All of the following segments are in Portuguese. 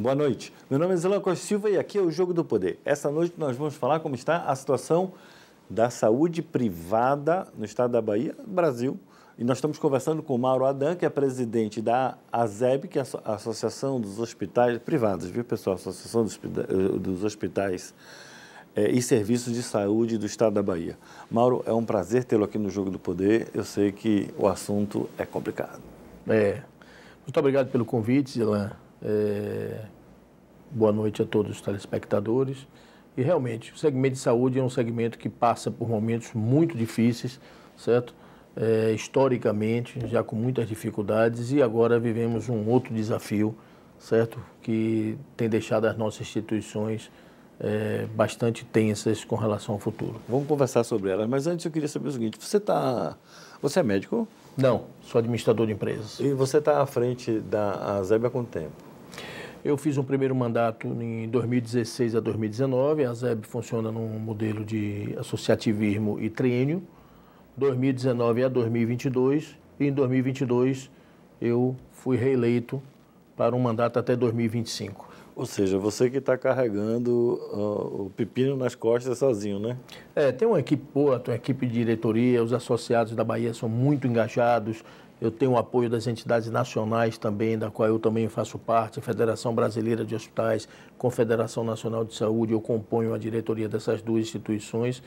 Boa noite. Meu nome é Zelan Costa Silva e aqui é o Jogo do Poder. Essa noite nós vamos falar como está a situação da saúde privada no estado da Bahia, Brasil. E nós estamos conversando com o Mauro Adam, que é presidente da ASEB, que é a Associação dos Hospitais Privados, viu, pessoal? Associação dos Hospitais e Serviços de Saúde do estado da Bahia. Mauro, é um prazer tê-lo aqui no Jogo do Poder. Eu sei que o assunto é complicado. Muito obrigado pelo convite, Zelan. Boa noite a todos os telespectadores. E realmente, o segmento de saúde é um segmento que passa por momentos muito difíceis, certo? Historicamente, já com muitas dificuldades, e agora vivemos um outro desafio, certo? Que tem deixado as nossas instituições bastante tensas com relação ao futuro. Vamos conversar sobre elas, mas antes eu queria saber o seguinte, você é médico? Não, sou administrador de empresas. E você está à frente da ASEB há quanto tempo? Eu fiz um primeiro mandato em 2016 a 2019, a ASEB funciona num modelo de associativismo e triênio, 2019 a 2022, e em 2022 eu fui reeleito para um mandato até 2025. Ou seja, você que está carregando o pepino nas costas sozinho, né? Tem uma equipe boa, tem uma equipe de diretoria, os associados da Bahia são muito engajados, eu tenho o apoio das entidades nacionais também, da qual eu também faço parte, a Federação Brasileira de Hospitais, Confederação Nacional de Saúde, eu componho a diretoria dessas duas instituições.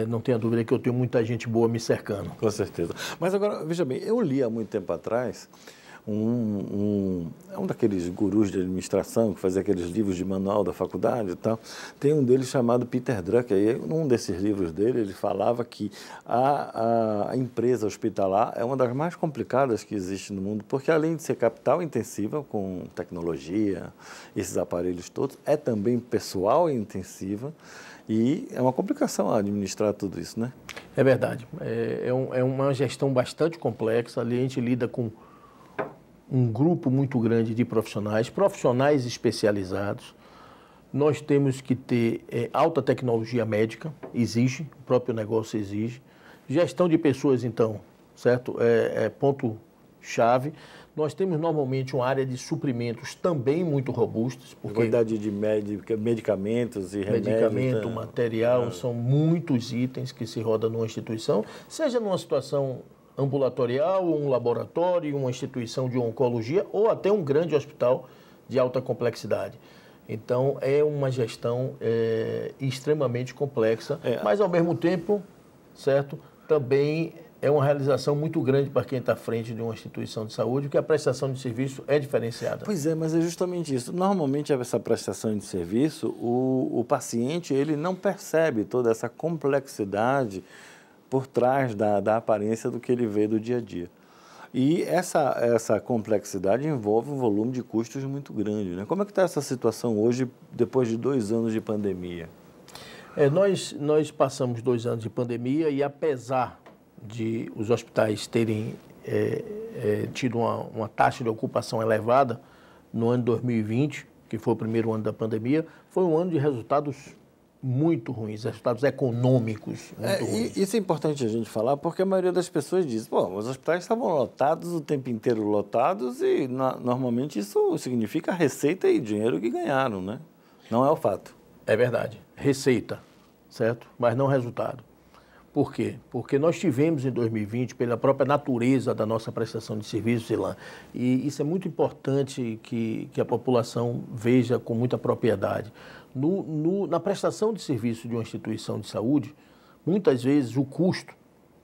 Não tenha dúvida que eu tenho muita gente boa me cercando. Com certeza. Mas agora, veja bem, eu li há muito tempo atrás um daqueles gurus de administração que fazia aqueles livros de manual da faculdade e tal. Tem um deles chamado Peter Drucker, e num desses livros dele ele falava que a empresa hospitalar é uma das mais complicadas que existe no mundo, porque além de ser capital intensiva, com tecnologia, esses aparelhos todos, é também pessoal intensiva. E é uma complicação administrar tudo isso, né? É verdade. É uma gestão bastante complexa. Ali a gente lida com um grupo muito grande de profissionais especializados. Nós temos que ter alta tecnologia médica, exige, o próprio negócio exige. Gestão de pessoas, então, certo? Ponto-chave. Nós temos normalmente uma área de suprimentos também muito robustas. Porque quantidade de medicamentos e remédios. Medicamento, material, são muitos itens que se rodam numa instituição, seja numa situação ambulatorial, um laboratório, uma instituição de oncologia ou até um grande hospital de alta complexidade. Então, é uma gestão extremamente complexa, mas ao mesmo tempo, certo, também é uma realização muito grande para quem está à frente de uma instituição de saúde, porque a prestação de serviço é diferenciada. Pois é, mas é justamente isso. Normalmente, essa prestação de serviço, o paciente ele não percebe toda essa complexidade por trás da aparência do que ele vê do dia a dia. E essa complexidade envolve um volume de custos muito grande, né? Como é que está essa situação hoje, depois de 2 anos de pandemia? Nós passamos 2 anos de pandemia e, apesar de os hospitais terem tido uma taxa de ocupação elevada no ano de 2020, que foi o primeiro ano da pandemia, foi um ano de resultados muito ruins, resultados econômicos muito ruins. Isso é importante a gente falar, porque a maioria das pessoas diz, os hospitais estavam lotados, o tempo inteiro lotados, e normalmente isso significa receita e dinheiro que ganharam, né? Não é o fato. É verdade, receita, certo? Mas não resultado. Por quê? Porque nós tivemos em 2020, pela própria natureza da nossa prestação de serviços, Zelan, e isso é muito importante que a população veja com muita propriedade. Na prestação de serviço de uma instituição de saúde, muitas vezes o custo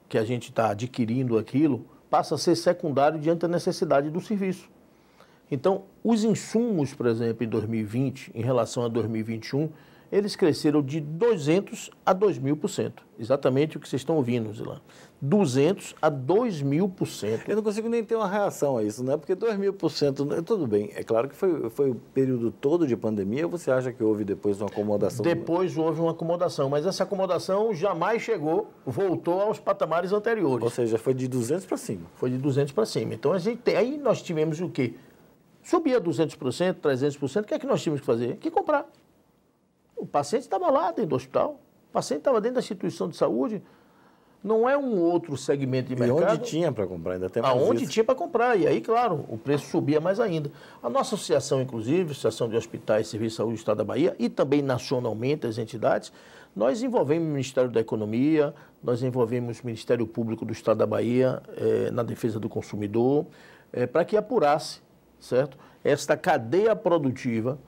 que a gente está adquirindo aquilo passa a ser secundário diante da necessidade do serviço. Então, os insumos, por exemplo, em 2020, em relação a 2021, eles cresceram de 200% a 2.000%. Exatamente o que vocês estão ouvindo, Zelan. 200% a 2.000%. Eu não consigo nem ter uma reação a isso, né? Porque 2.000%, tudo bem. É claro que foi o período todo de pandemia, ou você acha que houve depois uma acomodação? Depois houve uma acomodação, mas essa acomodação jamais voltou aos patamares anteriores. Ou seja, foi de 200 para cima. Foi de 200 para cima. Então, aí nós tivemos o quê? Subia 200%, 300%, o que é que nós tínhamos que fazer? Que comprar. O paciente estava lá dentro do hospital, o paciente estava dentro da instituição de saúde. Não é um outro segmento de mercado. E onde tinha para comprar, ainda tem mais Aonde isso. tinha para comprar. E aí, claro, o preço subia mais ainda. A nossa associação, inclusive, Associação de Hospitais e Serviços de Saúde do Estado da Bahia, e também nacionalmente as entidades, nós envolvemos o Ministério da Economia, nós envolvemos o Ministério Público do Estado da Bahia na defesa do consumidor, para que apurasse, certo? Esta cadeia produtiva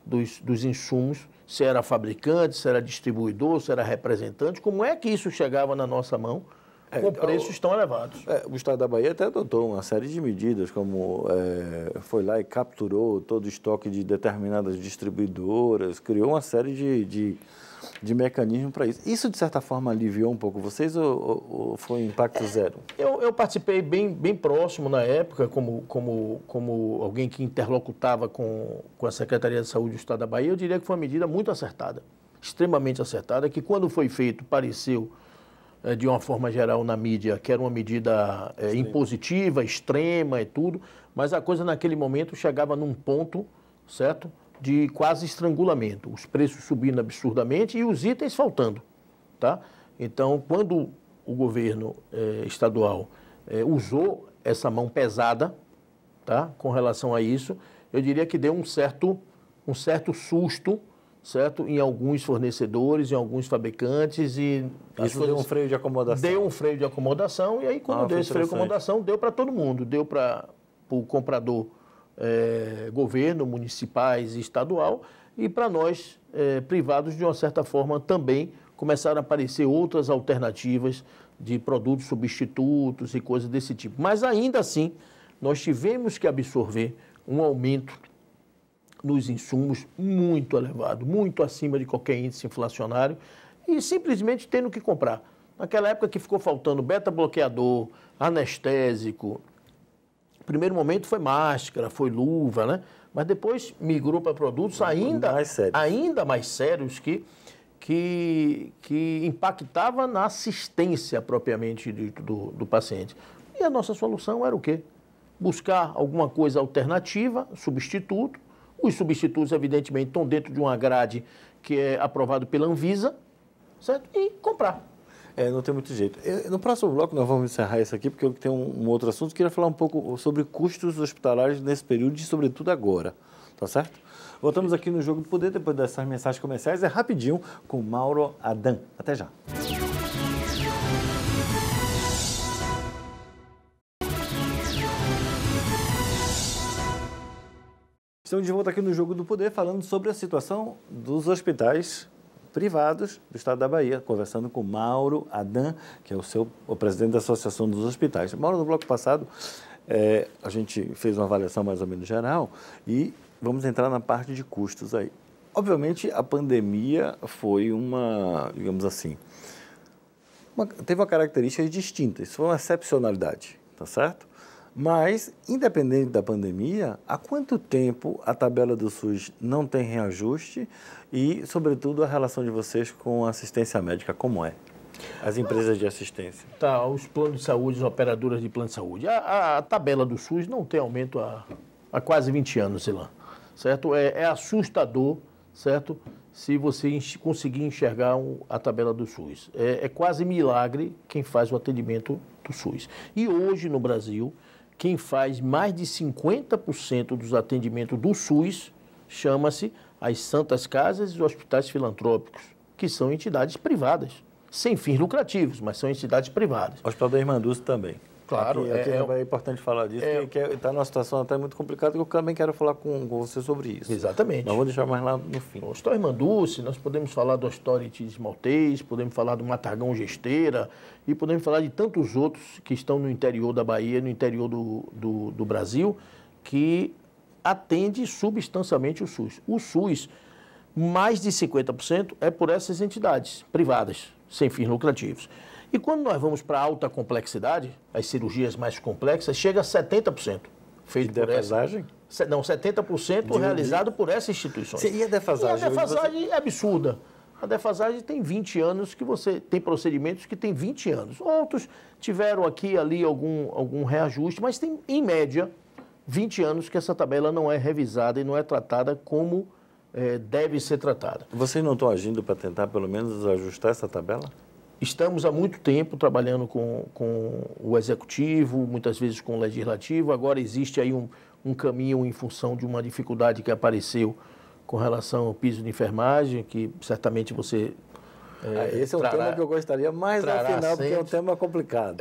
dos insumos, se era fabricante, se era distribuidor, se era representante, como é que isso chegava na nossa mão com preços tão elevados? O Estado da Bahia até adotou uma série de medidas, como foi lá e capturou todo o estoque de determinadas distribuidoras, criou uma série de mecanismos para isso. Isso, de certa forma, aliviou um pouco vocês ou foi um impacto zero? Eu participei bem próximo na época, como alguém que interlocutava com a Secretaria de Saúde do Estado da Bahia. Eu diria que foi uma medida muito acertada, extremamente acertada, que quando foi feito pareceu, de uma forma geral na mídia, que era uma medida impositiva, extrema e tudo, mas a coisa naquele momento chegava num ponto, certo?, de quase estrangulamento, os preços subindo absurdamente e os itens faltando, tá? Então, quando o governo estadual usou essa mão pesada, tá, com relação a isso, eu diria que deu um certo susto, certo, em alguns fornecedores, em alguns fabricantes e isso deu um freio de acomodação. Deu um freio de acomodação e aí quando deu esse freio de acomodação, deu para todo mundo, deu para o comprador governo, municipais e estadual, e para nós, privados, de uma certa forma, também começaram a aparecer outras alternativas de produtos substitutos e coisas desse tipo. Mas ainda assim, nós tivemos que absorver um aumento nos insumos muito elevado, muito acima de qualquer índice inflacionário, e simplesmente tendo que comprar. Naquela época que ficou faltando beta-bloqueador, anestésico, primeiro momento foi máscara, foi luva, né? Mas depois migrou para produtos ainda mais sérios que impactava na assistência propriamente do paciente. E a nossa solução era o quê? Buscar alguma coisa alternativa, substituto. Os substitutos, evidentemente, estão dentro de uma grade que é aprovado pela Anvisa, certo? E comprar. Não tem muito jeito. No próximo bloco nós vamos encerrar isso aqui, porque eu tenho um outro assunto. Queria falar um pouco sobre custos hospitalares nesse período e, sobretudo, agora. Tá certo? Voltamos aqui no Jogo do Poder, depois dessas mensagens comerciais. É rapidinho com Mauro Adam. Até já. Estamos de volta aqui no Jogo do Poder, falando sobre a situação dos hospitais privados do Estado da Bahia, conversando com Mauro Adam, que é o presidente da Associação dos Hospitais. Mauro, no bloco passado, a gente fez uma avaliação mais ou menos geral e vamos entrar na parte de custos aí. Obviamente, a pandemia foi digamos assim, teve uma característica distinta, isso foi uma excepcionalidade, tá certo? Mas, independente da pandemia, há quanto tempo a tabela do SUS não tem reajuste e, sobretudo, a relação de vocês com a assistência médica, como é? As empresas de assistência. Tá, os planos de saúde, as operadoras de plano de saúde. A tabela do SUS não tem aumento há quase 20 anos, sei lá, certo? É assustador, certo? Se você conseguir enxergar a tabela do SUS. É quase milagre quem faz o atendimento do SUS. E hoje, no Brasil, quem faz mais de 50% dos atendimentos do SUS chama-se as Santas Casas e os Hospitais Filantrópicos, que são entidades privadas, sem fins lucrativos, mas são entidades privadas. O Hospital da Irmã Dulce também. Claro. Aqui é importante falar disso, que está numa situação até muito complicada, que eu também quero falar com você sobre isso. Exatamente. Mas vou deixar mais lá no fim. O Hospital Irmã Dulce, nós podemos falar do Hospital Aristides Maltês, podemos falar do Matargão Gesteira e podemos falar de tantos outros que estão no interior da Bahia, no interior do Brasil, que atende substancialmente o SUS. O SUS, mais de 50% é por essas entidades privadas, sem fins lucrativos. E quando nós vamos para a alta complexidade, as cirurgias mais complexas, chega a 70%. Feito por defasagem? Não, 70% realizado por essas instituições. E a defasagem? E a defasagem é absurda. A defasagem tem 20 anos, que você tem procedimentos que tem 20 anos. Outros tiveram aqui e ali algum reajuste, mas tem, em média, 20 anos que essa tabela não é revisada e não é tratada como deve ser tratada. Vocês não estão agindo para tentar, pelo menos, ajustar essa tabela? estamos há muito tempo trabalhando com o executivo, muitas vezes com o legislativo. Agora existe aí um caminho em função de uma dificuldade que apareceu com relação ao piso de enfermagem, que certamente você esse é um tema que eu gostaria mais ao final, porque é um tema complicado.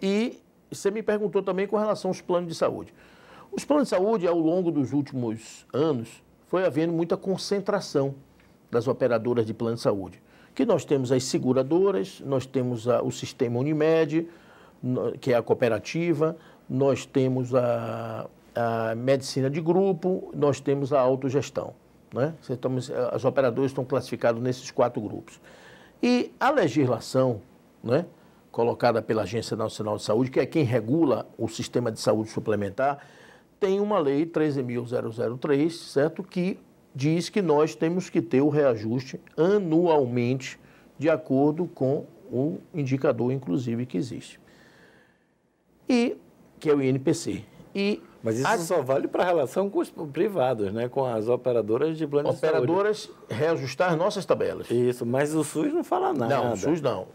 E você me perguntou também com relação aos planos de saúde. Os planos de saúde, ao longo dos últimos anos, foi havendo muita concentração das operadoras de plano de saúde. Que nós temos as seguradoras, nós temos o sistema Unimed, que é a cooperativa, nós temos a medicina de grupo, nós temos a autogestão. Né? As operadoras estão classificadas nesses 4 grupos. E a legislação, né, colocada pela Agência Nacional de Saúde, que é quem regula o sistema de saúde suplementar, tem uma lei 13.003, certo, que diz que nós temos que ter o reajuste anualmente de acordo com o indicador, inclusive, que existe. E que é o INPC. Mas isso só vale para a relação com os privados, né? Com as operadoras de plano de saúde. Operadoras reajustar nossas tabelas. Isso, mas o SUS não fala nada. Não, o SUS não.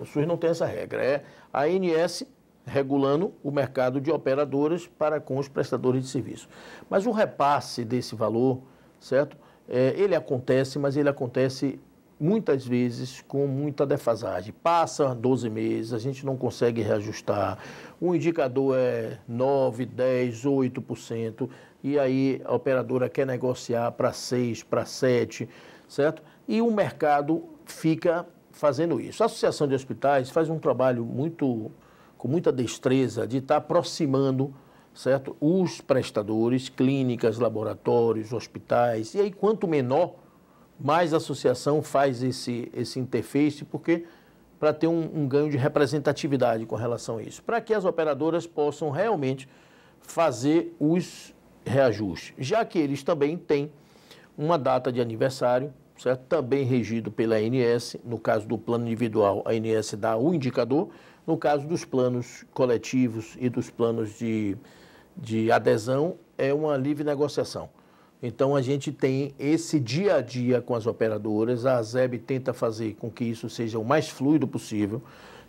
O SUS não tem essa regra. É a ANS regulando o mercado de operadoras para com os prestadores de serviço. Mas o repasse desse valor, certo? Ele acontece, mas ele acontece muitas vezes com muita defasagem. Passa 12 meses, a gente não consegue reajustar. O indicador é 9%, 10%, 8%, e aí a operadora quer negociar para 6%, para 7%, certo? E o mercado fica fazendo isso. A Associação de Hospitais faz um trabalho com muita destreza de estar aproximando, certo, os prestadores, clínicas, laboratórios, hospitais, e aí quanto menor, mais a associação faz esse interface, porque para ter um ganho de representatividade com relação a isso, para que as operadoras possam realmente fazer os reajustes, já que eles também têm uma data de aniversário, certo? Também regido pela ANS, no caso do plano individual, a ANS dá o indicador, no caso dos planos coletivos e dos planos de adesão, é uma livre negociação. Então, a gente tem esse dia a dia com as operadoras, a ASEB tenta fazer com que isso seja o mais fluido possível,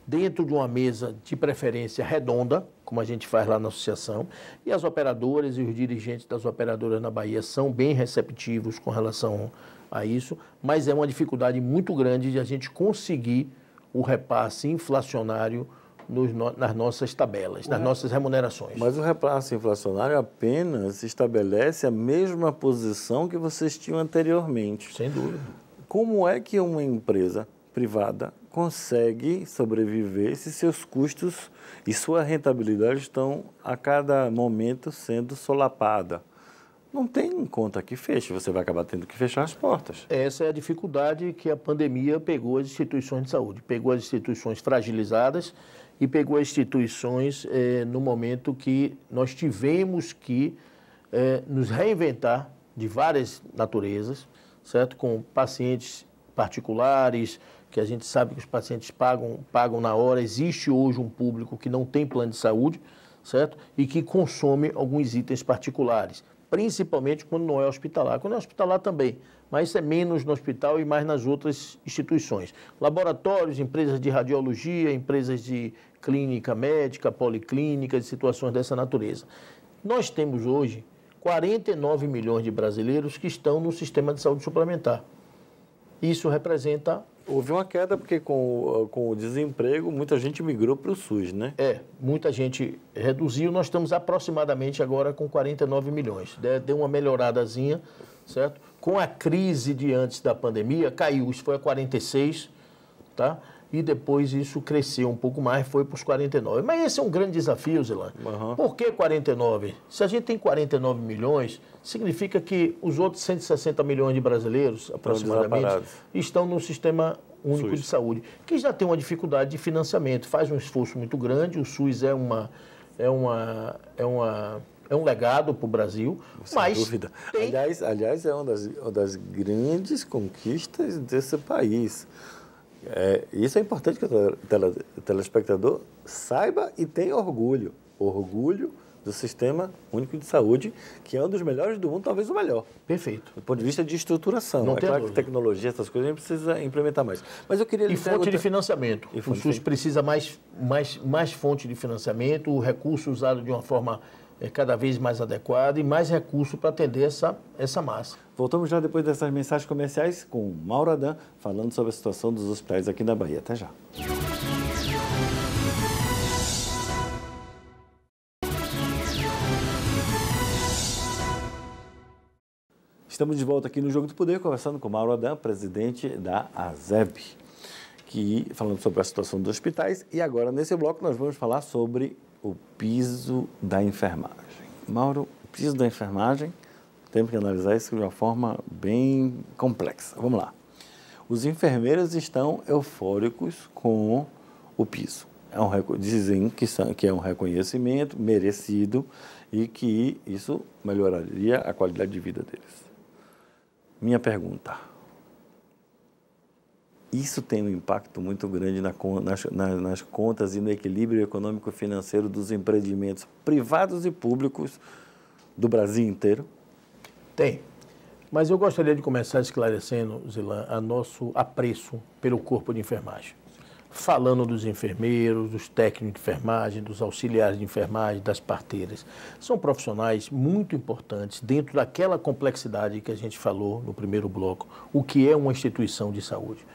dentro de uma mesa de preferência redonda, como a gente faz lá na associação, e as operadoras e os dirigentes das operadoras na Bahia são bem receptivos com relação a isso, mas é uma dificuldade muito grande de a gente conseguir o repasse inflacionário nas nossas tabelas, nas nossas remunerações. Mas o repasse inflacionário apenas estabelece a mesma posição que vocês tinham anteriormente. Sem dúvida. Como é que uma empresa privada consegue sobreviver se seus custos e sua rentabilidade estão a cada momento sendo solapada? Não tem conta que feche, você vai acabar tendo que fechar as portas. Essa é a dificuldade que a pandemia pegou as instituições de saúde, pegou as instituições fragilizadas e pegou as instituições no momento que nós tivemos que nos reinventar de várias naturezas, certo? Com pacientes particulares, que a gente sabe que os pacientes pagam na hora. Existe hoje um público que não tem plano de saúde, certo? E que consome alguns itens particulares, principalmente quando não é hospitalar. Quando é hospitalar também, mas isso é menos no hospital e mais nas outras instituições. Laboratórios, empresas de radiologia, empresas de clínica médica, policlínicas, situações dessa natureza. Nós temos hoje 49 milhões de brasileiros que estão no sistema de saúde suplementar. Isso representa... Houve uma queda porque com o desemprego muita gente migrou para o SUS, né? Muita gente reduziu. Nós estamos aproximadamente agora com 49 milhões. Deu uma melhoradazinha, certo? Com a crise de antes da pandemia, caiu. Isso foi a 46, tá? E depois isso cresceu um pouco mais, foi para os 49. Mas esse é um grande desafio, Zelan. Uhum. Por que 49? Se a gente tem 49 milhões, significa que os outros 160 milhões de brasileiros, aproximadamente, estão no Sistema Único SUS de Saúde, que já tem uma dificuldade de financiamento, faz um esforço muito grande. O SUS é um legado para o Brasil. Sem dúvida. Aliás, é uma das grandes conquistas desse país. Isso é importante que o telespectador saiba e tenha orgulho. Orgulho do Sistema Único de Saúde, que é um dos melhores do mundo, talvez o melhor. Perfeito. Do ponto de vista de estruturação. Não é claro que tecnologia, essas coisas, a gente precisa implementar mais. Mas eu queria... E fonte de financiamento. O SUS precisa mais fonte de financiamento, o recurso usado de uma forma cada vez mais adequada e mais recurso para atender essa massa. Voltamos já depois dessas mensagens comerciais com Mauro Adam, falando sobre a situação dos hospitais aqui na Bahia. Até já. Estamos de volta aqui no Jogo do Poder, conversando com Mauro Adam, presidente da ASEB, falando sobre a situação dos hospitais. E agora, nesse bloco, nós vamos falar sobre o piso da enfermagem. Mauro, o piso da enfermagem, temos que analisar isso de uma forma bem complexa. Vamos lá. Os enfermeiros estão eufóricos com o piso. Dizem que é um reconhecimento merecido e que isso melhoraria a qualidade de vida deles. Minha pergunta, isso tem um impacto muito grande nas contas e no equilíbrio econômico-financeiro dos empreendimentos privados e públicos do Brasil inteiro? Tem, mas eu gostaria de começar esclarecendo, Zilan, nosso apreço pelo corpo de enfermagem. Falando dos enfermeiros, dos técnicos de enfermagem, dos auxiliares de enfermagem, das parteiras. São profissionais muito importantes dentro daquela complexidade que a gente falou no primeiro bloco, o que é uma instituição de saúde.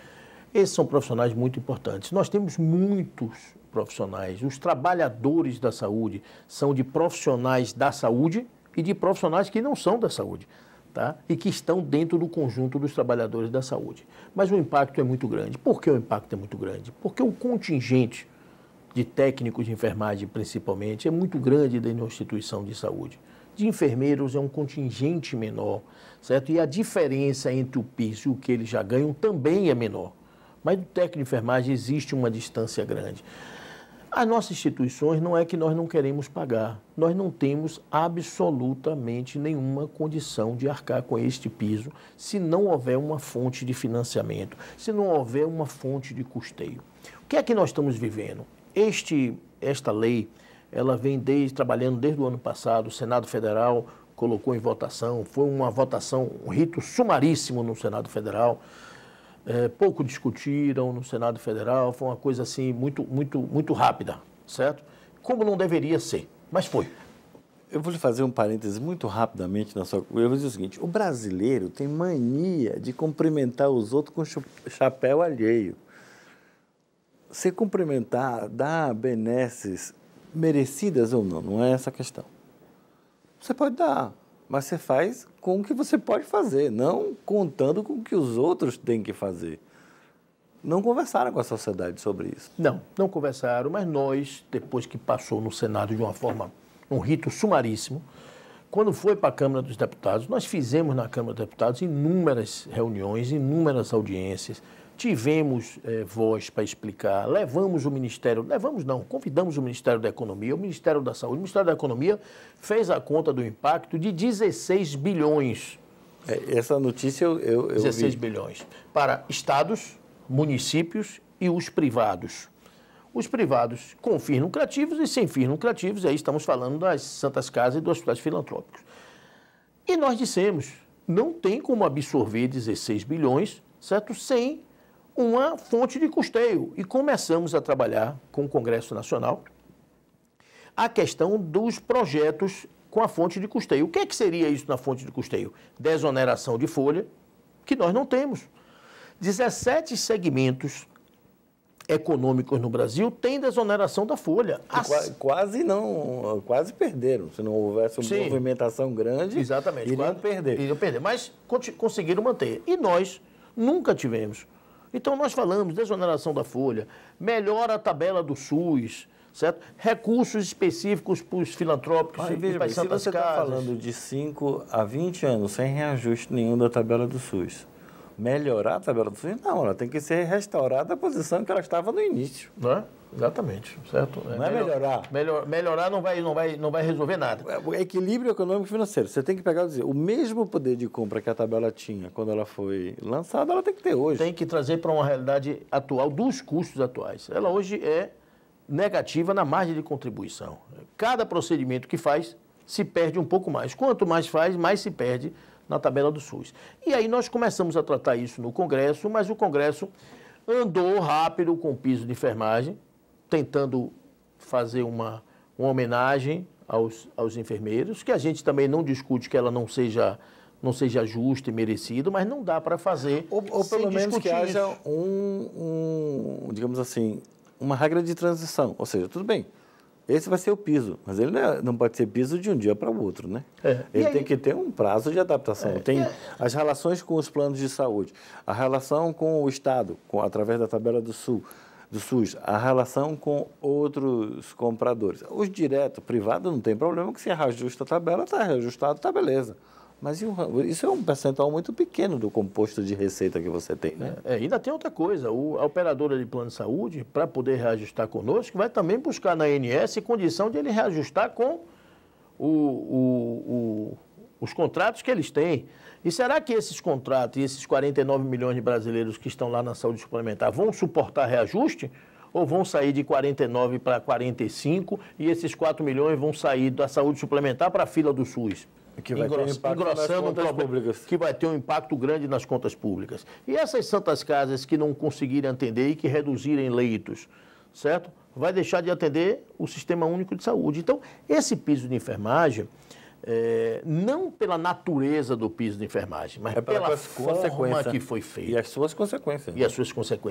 Esses são profissionais muito importantes. Nós temos muitos profissionais. Os trabalhadores da saúde são de profissionais da saúde e de profissionais que não são da saúde. Tá? E que estão dentro do conjunto dos trabalhadores da saúde. Mas o impacto é muito grande. Por que o impacto é muito grande? Porque o contingente de técnicos de enfermagem, principalmente, é muito grande dentro da instituição de saúde. De enfermeiros é um contingente menor, certo? E a diferença entre o piso e o que eles já ganham também é menor. Mas do técnico de enfermagem existe uma distância grande. As nossas instituições não é que nós não queremos pagar, nós não temos absolutamente nenhuma condição de arcar com este piso se não houver uma fonte de financiamento, se não houver uma fonte de custeio. O que é que nós estamos vivendo? Esta lei, ela vem trabalhando desde o ano passado, o Senado Federal colocou em votação, foi uma votação, um rito sumaríssimo no Senado Federal. Pouco discutiram no Senado Federal, foi uma coisa assim muito rápida, certo? Como não deveria ser, mas foi. Eu vou lhe fazer um parêntese muito rapidamente na sua... Eu vou dizer o seguinte, o brasileiro tem mania de cumprimentar os outros com chapéu alheio. Se cumprimentar, dar benesses merecidas ou não, não é essa a questão. Você pode dar, mas você faz com o que você pode fazer, não contando com o que os outros têm que fazer. Não conversaram com a sociedade sobre isso. Não conversaram, mas nós, depois que passou no Senado de uma forma, um rito sumaríssimo, quando foi para a Câmara dos Deputados, nós fizemos na Câmara dos Deputados inúmeras reuniões, inúmeras audiências, tivemos voz para explicar, convidamos o Ministério da Economia, o Ministério da Saúde. O Ministério da Economia fez a conta do impacto de 16 bilhões. Essa notícia eu 16 vi. bilhões para estados, municípios e os privados. Os privados com fins lucrativos e sem fins lucrativos, e aí estamos falando das Santas Casas e dos hospitais filantrópicos. E nós dissemos, não tem como absorver 16 bilhões, certo? Sem uma fonte de custeio. E começamos a trabalhar com o Congresso Nacional a questão dos projetos com a fonte de custeio. O que é que seria isso na fonte de custeio? Desoneração de folha, que nós não temos. 17 segmentos econômicos no Brasil têm desoneração da folha. Quase perderam. Se não houvesse uma movimentação grande, exatamente, iriam perder. Mas conseguiram manter. E nós nunca tivemos. Então, nós falamos desoneração da folha, melhora a tabela do SUS, certo? Recursos específicos para os filantrópicos e para as Santas Casas. Se você está falando de 5 a 20 anos sem reajuste nenhum da tabela do SUS, melhorar a tabela do SUS? Não, ela tem que ser restaurada à posição que ela estava no início. Não é? Exatamente, certo? Não é melhorar. Melhorar não vai resolver nada. O equilíbrio econômico e financeiro. Você tem que pegar e dizer, o mesmo poder de compra que a tabela tinha quando ela foi lançada, ela tem que ter hoje. Tem que trazer para uma realidade atual dos custos atuais. Ela hoje é negativa na margem de contribuição. Cada procedimento que faz, se perde um pouco mais. Quanto mais faz, mais se perde na tabela do SUS. E aí nós começamos a tratar isso no Congresso, mas o Congresso andou rápido com o piso de enfermagem, tentando fazer uma homenagem aos enfermeiros, que a gente também não discute que ela não seja justa e merecida, mas não dá para fazer ou pelo menos que haja digamos assim, uma regra de transição. Ou seja, tudo bem, esse vai ser o piso, mas ele não pode ser piso de um dia para o outro, né? Ele tem que ter um prazo de adaptação. Tem as relações com os planos de saúde, a relação com o Estado, através da tabela do SUS, a relação com outros compradores. Os diretos, privados, não tem problema, que se reajusta a tabela, está reajustado, está beleza. Mas isso é um percentual muito pequeno do composto de receita que você tem, né? Ainda tem outra coisa, a operadora de plano de saúde, para poder reajustar conosco, vai também buscar na ANS condição de ele reajustar com os contratos que eles têm. E será que esses contratos e esses 49 milhões de brasileiros que estão lá na saúde suplementar vão suportar reajuste? Ou vão sair de 49 para 45 e esses 4 milhões vão sair da saúde suplementar para a fila do SUS? Que vai ter um impacto nas contas públicas. Que vai ter um impacto grande nas contas públicas. E essas santas casas que não conseguirem atender e que reduzirem leitos, certo? Vai deixar de atender o Sistema Único de Saúde. Então, esse piso de enfermagem, não pela natureza do piso de enfermagem, mas pela forma que foi feito. E as suas consequências.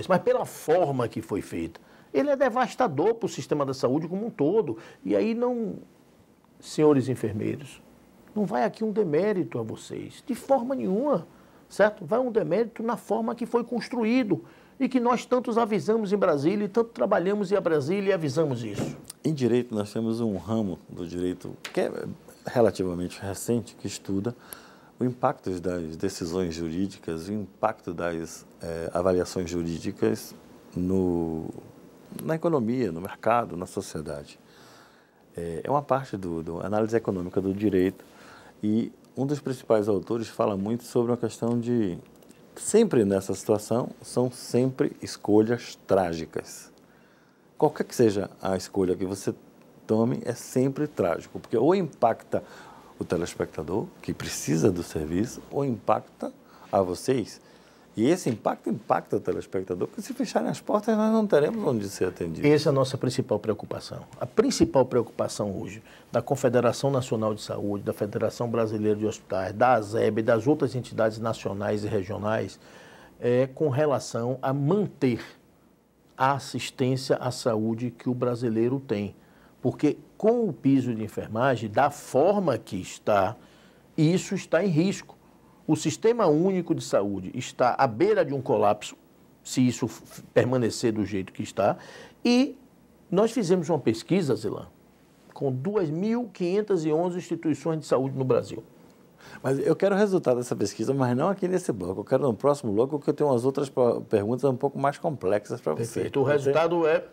Mas pela forma que foi feita. Ele é devastador para o sistema da saúde como um todo. E aí senhores enfermeiros, não vai aqui um demérito a vocês, de forma nenhuma, certo? Vai um demérito na forma que foi construído e que nós tantos avisamos em Brasília e tanto trabalhamos em Brasília e avisamos isso. Em direito, nós temos um ramo do direito que é relativamente recente, que estuda o impacto das decisões jurídicas, o impacto das avaliações jurídicas na economia, no mercado, na sociedade. É uma parte da análise econômica do direito. E um dos principais autores fala muito sobre uma questão de, sempre nessa situação, são sempre escolhas trágicas. Qualquer que seja a escolha que você tome, é sempre trágico, porque ou impacta o telespectador, que precisa do serviço, ou impacta a vocês. E esse impacta o telespectador, porque se fecharem as portas, nós não teremos onde ser atendidos. Essa é a nossa principal preocupação. A principal preocupação hoje da Confederação Nacional de Saúde, da Federação Brasileira de Hospitais, da ASEB e das outras entidades nacionais e regionais é com relação a manter a assistência à saúde que o brasileiro tem. Porque com o piso de enfermagem, da forma que está, isso está em risco. O Sistema Único de Saúde está à beira de um colapso, se isso permanecer do jeito que está, e nós fizemos uma pesquisa, Zilan, com 2.511 instituições de saúde no Brasil. Mas eu quero o resultado dessa pesquisa, mas não aqui nesse bloco. Eu quero no próximo bloco, porque eu tenho umas outras perguntas um pouco mais complexas para você. Perfeito. O resultado é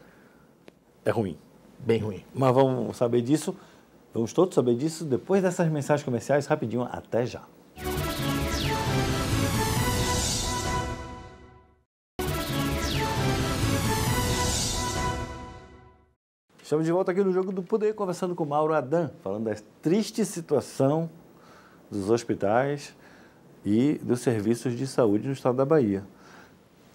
ruim. Bem ruim. Mas vamos saber disso, vamos todos saber disso depois dessas mensagens comerciais, rapidinho, até já. Estamos de volta aqui no Jogo do Poder, conversando com Mauro Adam, falando da triste situação dos hospitais e dos serviços de saúde no estado da Bahia.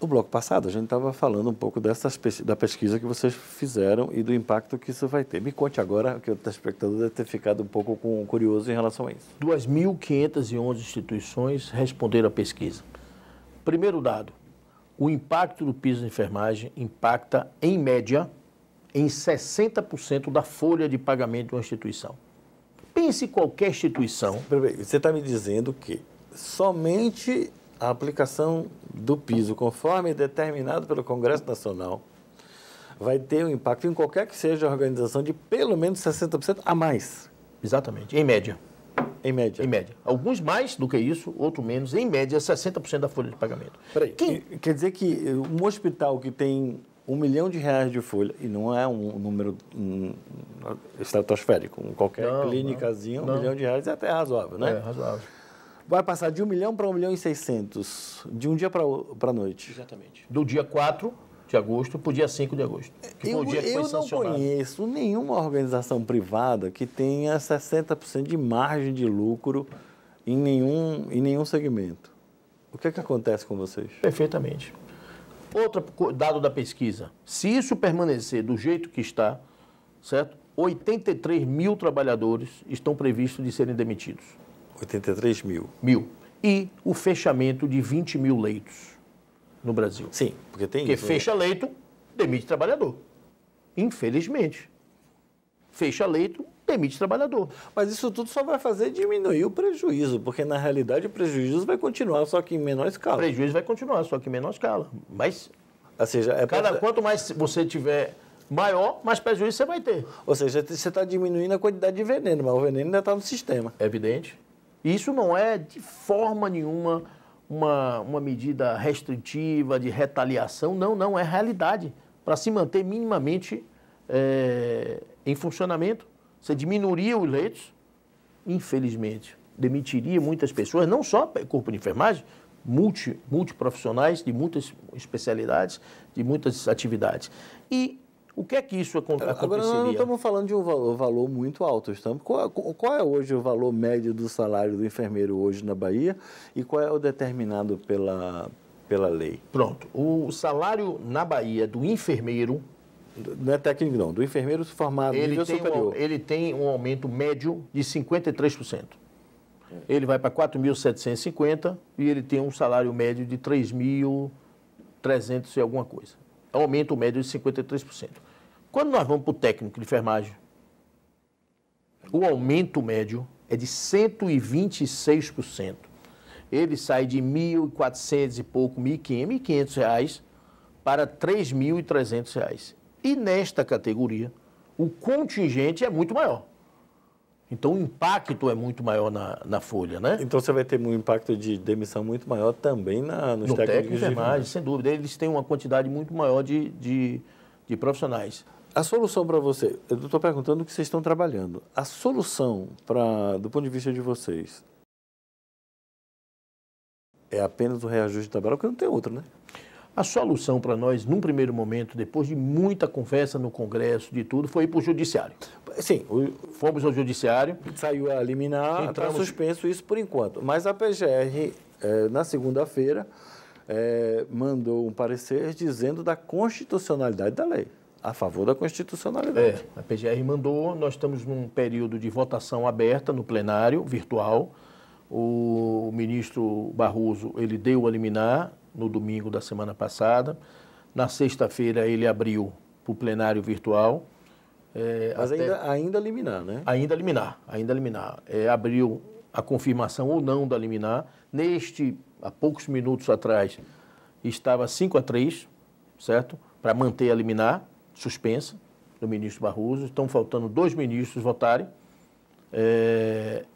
No bloco passado, a gente estava falando um pouco da pesquisa que vocês fizeram e do impacto que isso vai ter. Me conte agora, que o telespectador deve ter ficado um pouco curioso em relação a isso. 2.511 instituições responderam à pesquisa. Primeiro dado, o impacto do piso de enfermagem impacta, em média, em 60% da folha de pagamento de uma instituição. Pense qualquer instituição. Você está me dizendo que somente a aplicação do piso, conforme determinado pelo Congresso Nacional, vai ter um impacto em qualquer que seja a organização de pelo menos 60% a mais. Exatamente, em média. Em média. Em média. Alguns mais do que isso, outros menos. Em média, 60% da folha de pagamento. Peraí, quer dizer que um hospital que tem R$1 milhão de folha, e não é um número estratosférico, qualquer clínicazinha, R$1 milhão é até razoável, né? É, razoável. Vai passar de 1 milhão para 1,6 milhão de um dia para a noite. Exatamente. Do dia 4 de agosto para o dia 5 de agosto. Que foi o dia que foi sancionado. Eu não conheço nenhuma organização privada que tenha 60% de margem de lucro em nenhum segmento. O que é que acontece com vocês? Perfeitamente. Outro dado da pesquisa. Se isso permanecer do jeito que está, certo? 83 mil trabalhadores estão previstos de serem demitidos. 83 mil? E o fechamento de 20 mil leitos no Brasil. Sim, porque tem porque isso. Porque fecha leito, demite trabalhador. Infelizmente. Fecha leito, demite trabalhador. Mas isso tudo só vai fazer diminuir o prejuízo, porque na realidade o prejuízo vai continuar, só que em menor escala. O prejuízo vai continuar, só que em menor escala. Mas, ou seja, quanto mais você tiver maior, mais prejuízo você vai ter. Ou seja, você está diminuindo a quantidade de veneno, mas o veneno ainda está no sistema. É evidente. Isso não é de forma nenhuma uma medida restritiva, de retaliação. Não, é realidade. Para se manter minimamente em funcionamento, você diminuiria os leitos, infelizmente, demitiria muitas pessoas, não só corpo de enfermagem, multiprofissionais de muitas especialidades, de muitas atividades. E o que é que isso aconteceria? Agora, nós não estamos falando de um valor muito alto. Qual é hoje o valor médio do salário do enfermeiro hoje na Bahia e qual é o determinado pela lei? Pronto. O salário na Bahia do enfermeiro... Não é técnico, não. Do enfermeiro formado no nível superior. Ele tem um aumento médio de 53%. Ele vai para 4.750 e ele tem um salário médio de 3.300 e alguma coisa. Aumento médio de 53%. Quando nós vamos para o técnico de enfermagem, o aumento médio é de 126%. Ele sai de 1.400 e pouco, 1.500 reais para 3.300 reais. E nesta categoria, o contingente é muito maior. Então, o impacto é muito maior na folha, né? Então, você vai ter um impacto de demissão muito maior também nos técnicos de enfermagem. Sem dúvida. Eles têm uma quantidade muito maior de profissionais. A solução para você, eu estou perguntando o que vocês estão trabalhando. A solução, do ponto de vista de vocês, é apenas o reajuste de tabela, porque não tem outra, né? A solução para nós, num primeiro momento, depois de muita conversa no Congresso, de tudo, foi ir para o Judiciário. Sim. Fomos ao Judiciário. Saiu a liminar, está suspenso isso por enquanto. Mas a PGR, na segunda-feira, mandou um parecer dizendo da constitucionalidade da lei, a favor da constitucionalidade. A PGR mandou, nós estamos num período de votação aberta no plenário, virtual. O ministro Barroso, ele deu a liminar no domingo da semana passada. Na sexta-feira ele abriu para o plenário virtual. Mas ainda liminar, né? Ainda liminar. Abriu a confirmação ou não da liminar. Há poucos minutos atrás, estava 5-3, certo? Para manter a liminar suspensa do ministro Barroso. Estão faltando 2 ministros votarem.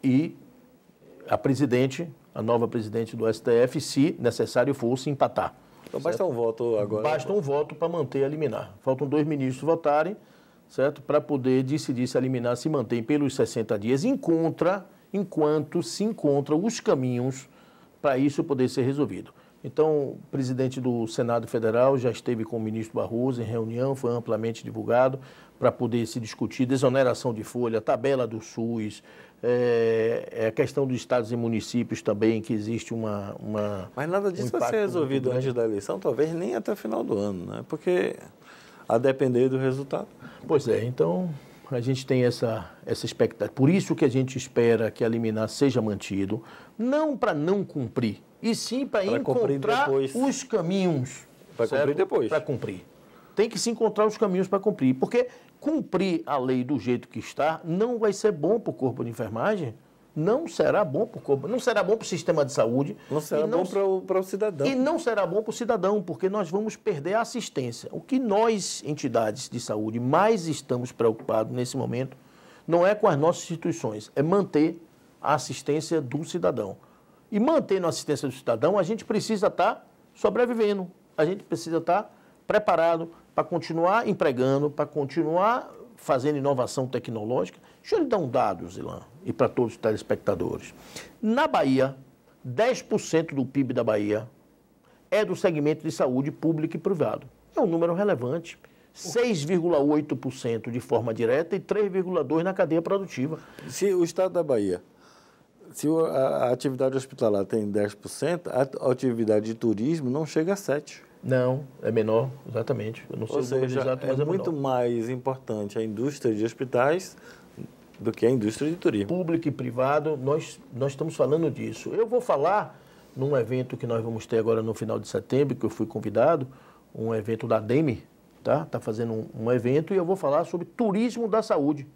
E a nova presidente do STF, se necessário fosse, empatar. Então basta um voto agora? Basta um voto para manter a liminar. Faltam 2 ministros votarem, certo? Para poder decidir se a liminar se mantém pelos 60 dias, enquanto se encontram os caminhos para isso poder ser resolvido. Então, o presidente do Senado Federal já esteve com o ministro Barroso em reunião, foi amplamente divulgado para poder se discutir desoneração de folha, tabela do SUS, a questão dos estados e municípios também, que existe uma Mas nada disso vai ser resolvido antes da eleição, talvez nem até o final do ano, né? Porque a depender do resultado. Pois é, então a gente tem essa expectativa. Por isso que a gente espera que a liminar seja mantido, não para não cumprir, e sim para encontrar os caminhos. Para cumprir depois. Para cumprir. Tem que se encontrar os caminhos para cumprir, porque cumprir a lei do jeito que está não vai ser bom para o corpo de enfermagem, não será bom para o corpo, não será bom para o sistema de saúde. Não será bom para o cidadão. E não será bom para o cidadão, porque nós vamos perder a assistência. O que nós, entidades de saúde, mais estamos preocupados nesse momento, não é com as nossas instituições, é manter a assistência do cidadão. E mantendo a assistência do cidadão, a gente precisa estar sobrevivendo, a gente precisa estar preparado para continuar empregando, para continuar fazendo inovação tecnológica. Deixa eu lhe dar um dado, Zilan, e para todos os telespectadores. Na Bahia, 10% do PIB da Bahia é do segmento de saúde público e privado. É um número relevante. 6,8% de forma direta e 3,2% na cadeia produtiva. Se o estado da Bahia, se a atividade hospitalar tem 10%, a atividade de turismo não chega a 7%. Não, é menor, exatamente. Eu não sei o número exato, mas é muito menor. mais importante a indústria de hospitais do que a indústria de turismo. Público e privado, nós estamos falando disso. Eu vou falar num evento que nós vamos ter agora no final de setembro, que eu fui convidado, um evento da DEME, tá? Está fazendo um evento e eu vou falar sobre turismo da saúde.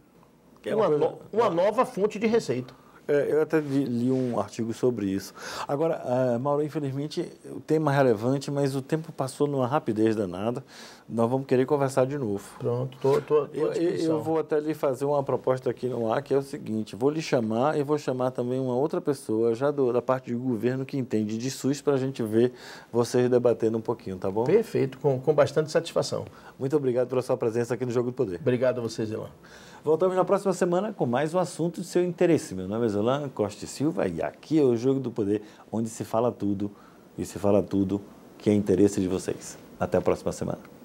Que é uma nova fonte de receita. Eu até li um artigo sobre isso. Agora, Mauro, infelizmente, o tema é relevante, mas o tempo passou numa rapidez danada. Nós vamos querer conversar de novo. Pronto, estou à disposição. Eu vou até lhe fazer uma proposta aqui no ar, que é o seguinte, vou lhe chamar e vou chamar também uma outra pessoa, já da parte do governo, que entende de SUS, para a gente ver vocês debatendo um pouquinho, tá bom? Perfeito, com bastante satisfação. Muito obrigado pela sua presença aqui no Jogo do Poder. Obrigado a vocês, Elan. Voltamos na próxima semana com mais um assunto de seu interesse. Meu nome é Zolan Costa e Silva e aqui é o Jogo do Poder, onde se fala tudo e se fala tudo que é interesse de vocês. Até a próxima semana.